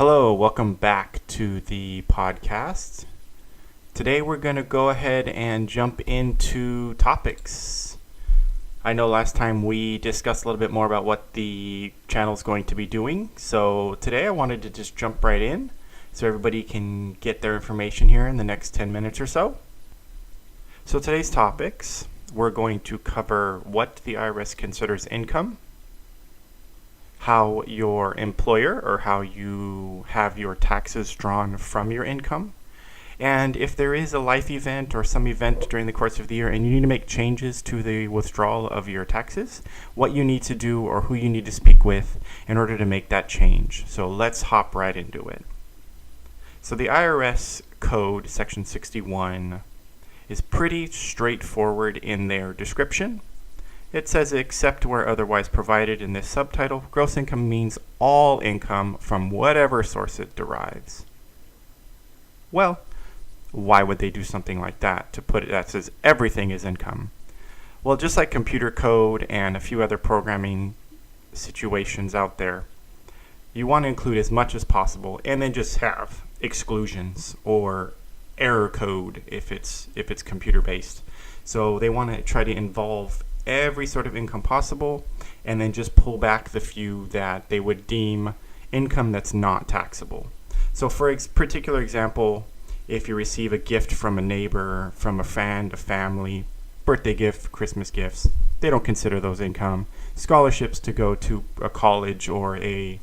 Hello, welcome back to the podcast. Today we're going to go ahead and jump into topics. I know last time we discussed a little bit more about what the channel is going to be doing, so today I wanted to just jump right in so everybody can get their information here in the next 10 minutes or so. So today's topics, we're going to cover what the IRS considers income, how your employer or how you have your taxes drawn from your income, and if there is a life event or some event during the course of the year and you need to make changes to the withdrawal of your taxes, what you need to do or who you need to speak with in order to make that change. So let's hop right into it. So the IRS code section 61 is pretty straightforward in their description. It says, except where otherwise provided in this subtitle, gross income means all income from whatever source it derives. Well, why would they do something like that to put it that says everything is income? Well, just like computer code and a few other programming situations out there, you want to include as much as possible and then just have exclusions or error code if it's computer based. So they want to try to involve every sort of income possible and then just pull back the few that they would deem income that's not taxable. So for particular example, if you receive a gift from a neighbor, from a friend, a family, birthday gift, Christmas gifts, they don't consider those income. Scholarships to go to a college or a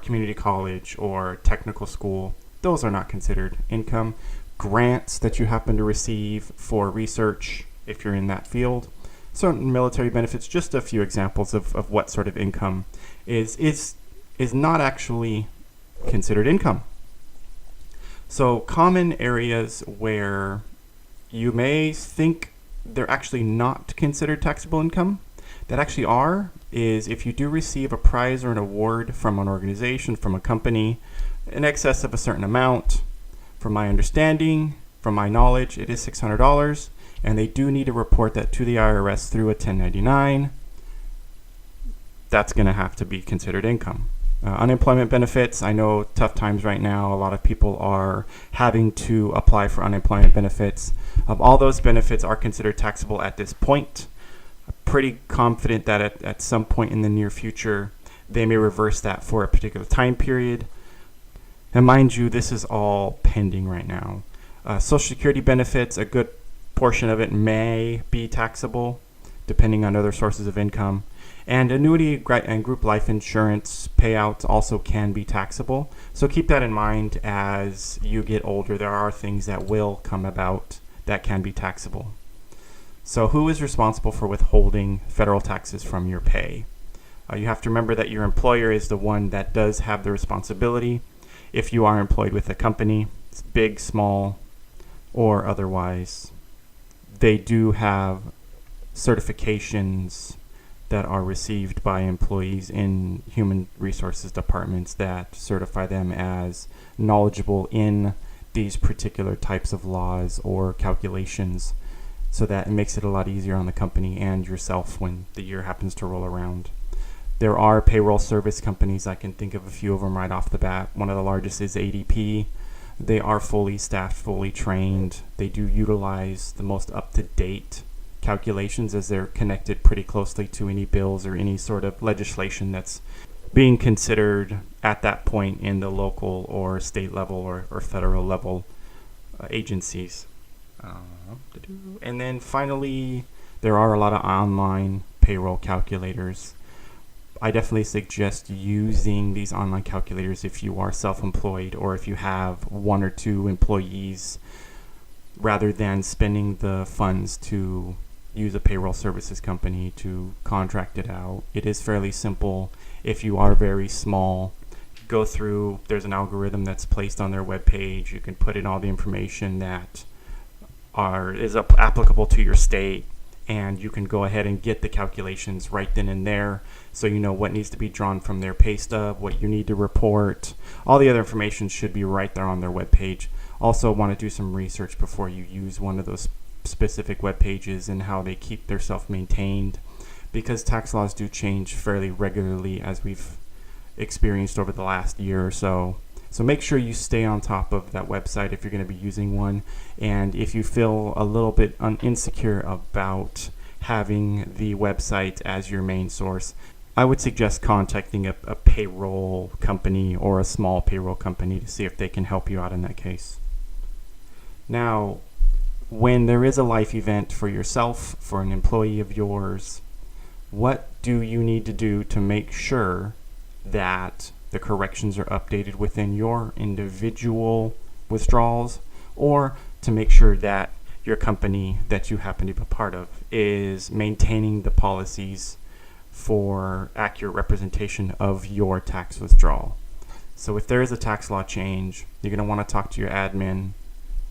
community college or technical school, those are not considered income. Grants that you happen to receive for research, if you're in that field, certain military benefits, just a few examples of what sort of income is not actually considered income. So common areas where you may think they're actually not considered taxable income, that actually are, is if you do receive a prize or an award from an organization, from a company, in excess of a certain amount. From my understanding, from my knowledge, it is $600. And they do need to report that to the IRS through a 1099. That's going to have to be considered income. Unemployment benefits, I know tough times right now. A lot of people are having to apply for unemployment benefits. All those benefits are considered taxable at this point. I'm pretty confident that at some point in the near future, they may reverse that for a particular time period. And mind you, this is all pending right now. Social Security benefits, a good portion of it may be taxable depending on other sources of income, and annuity and group life insurance payouts also can be taxable. So keep that in mind as you get older. There are things that will come about that can be taxable. So who is responsible for withholding federal taxes from your pay? You have to remember that your employer is the one that does have the responsibility. If you are employed with a company, it's big, small, or otherwise, they do have certifications that are received by employees in human resources departments that certify them as knowledgeable in these particular types of laws or calculations, so that it makes it a lot easier on the company and yourself when the year happens to roll around. There are payroll service companies. I can think of a few of them right off the bat. One of the largest is ADP. They are fully staffed, fully trained. They do utilize the most up-to-date calculations as they're connected pretty closely to any bills or any sort of legislation that's being considered at that point in the local or state level or federal level agencies. And then finally, there are a lot of online payroll calculators. I definitely suggest using these online calculators if you are self-employed or if you have one or two employees, rather than spending the funds to use a payroll services company to contract it out. It is fairly simple. If you are very small, go through, there's an algorithm that's placed on their webpage. You can put in all the information that is applicable to your state, and you can go ahead and get the calculations right then and there, so you know what needs to be drawn from their pay stub, what you need to report. All the other information should be right there on their webpage. Also want to do some research before you use one of those specific web pages and how they keep their self-maintained, because tax laws do change fairly regularly, as we've experienced over the last year or so. So make sure you stay on top of that website if you're going to be using one. And if you feel a little bit insecure about having the website as your main source, I would suggest contacting a payroll company or a small payroll company to see if they can help you out in that case. Now, when there is a life event for yourself, for an employee of yours, what do you need to do to make sure that the corrections are updated within your individual withdrawals, or to make sure that your company that you happen to be a part of is maintaining the policies for accurate representation of your tax withdrawal? So if there is a tax law change, you're going to want to talk to your admin,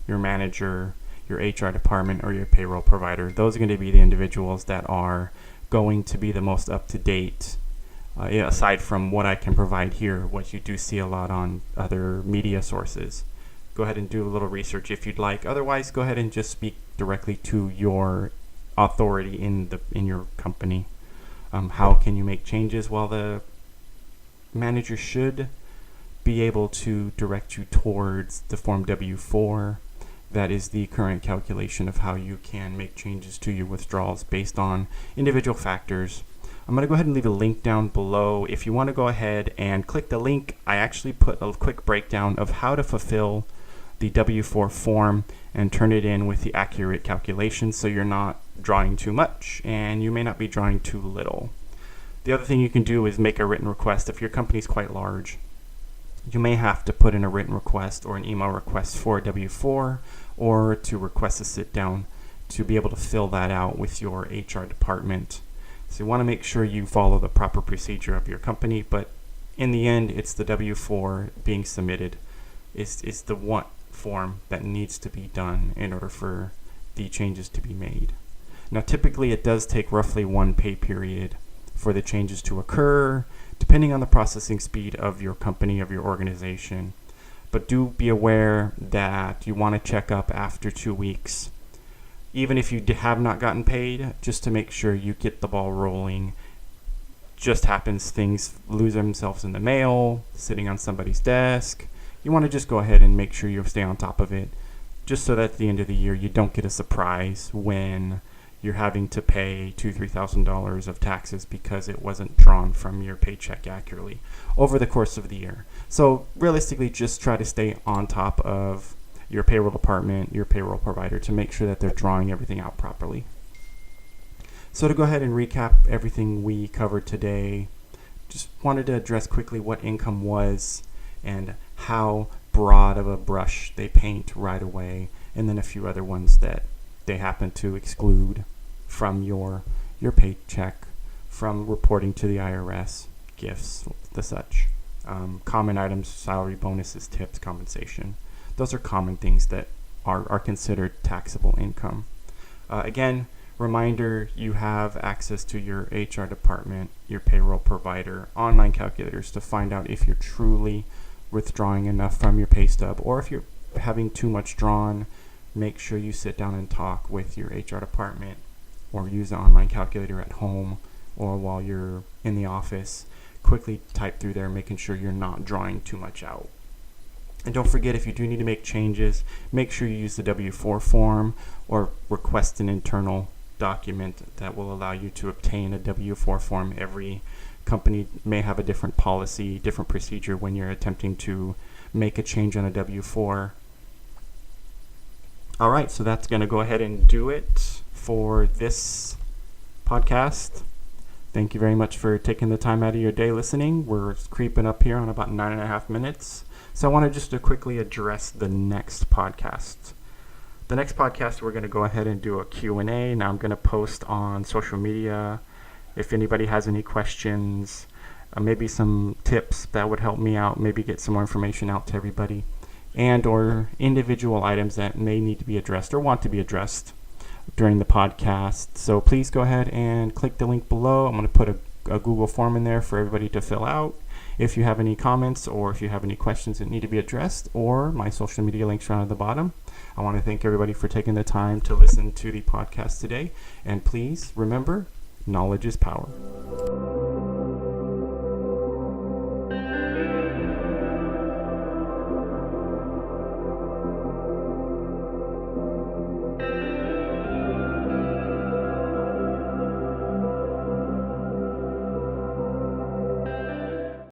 your manager, your HR department, or your payroll provider. Those are going to be the individuals that are going to be the most up-to-date, aside from what I can provide here, what you do see a lot on other media sources. Go ahead and do a little research if you'd like. Otherwise, go ahead and just speak directly to your authority in your company. How can you make changes? Well, the manager should be able to direct you towards the Form W-4. That is the current calculation of how you can make changes to your withdrawals based on individual factors. I'm going to go ahead and leave a link down below. If you want to go ahead and click the link, I actually put a quick breakdown of how to fulfill the W-4 form and turn it in with the accurate calculations, so you're not drawing too much and you may not be drawing too little. The other thing you can do is make a written request. If your company is quite large, you may have to put in a written request or an email request for a W-4, or to request a sit down to be able to fill that out with your HR department. So you want to make sure you follow the proper procedure of your company, but in the end, it's the W-4 being submitted. It's the one form that needs to be done in order for the changes to be made. Now, typically it does take roughly one pay period for the changes to occur, depending on the processing speed of your company, of your organization. But do be aware that you want to check up after 2 weeks, even if you have not gotten paid, just to make sure you get the ball rolling. Just happens, things lose themselves in the mail, sitting on somebody's desk. You want to just go ahead and make sure you stay on top of it, just so that at the end of the year you don't get a surprise when you're having to pay $2,000-$3,000 of taxes because it wasn't drawn from your paycheck accurately over the course of the year. So realistically, just try to stay on top of your payroll department, your payroll provider, to make sure that they're drawing everything out properly. So to go ahead and recap everything we covered today, just wanted to address quickly what income was and how broad of a brush they paint right away, and then a few other ones that they happen to exclude from your paycheck, from reporting to the IRS, gifts, the such. Common items, salary, bonuses, tips, compensation. Those are common things that are considered taxable income. Again, reminder, you have access to your HR department, your payroll provider, online calculators to find out if you're truly withdrawing enough from your pay stub, or if you're having too much drawn. Make sure you sit down and talk with your HR department, or use an online calculator at home or while you're in the office. Quickly type through there, making sure you're not drawing too much out. And don't forget, if you do need to make changes, make sure you use the W-4 form or request an internal document that will allow you to obtain a W-4 form. Every company may have a different policy, different procedure when you're attempting to make a change on a W-4. All right, so that's going to go ahead and do it for this podcast. Thank you very much for taking the time out of your day listening. We're creeping up here on about 9.5 minutes. So I want to just to quickly address the next podcast. The next podcast, we're going to go ahead and do a Q&A. Now I'm going to post on social media. If anybody has any questions, maybe some tips that would help me out, maybe get some more information out to everybody, and or individual items that may need to be addressed or want to be addressed during the podcast. So please go ahead and click the link below. I'm going to put a Google form in there for everybody to fill out. If you have any comments or if you have any questions that need to be addressed, or my social media links are on the bottom. I want to thank everybody for taking the time to listen to the podcast today. And please remember, knowledge is power.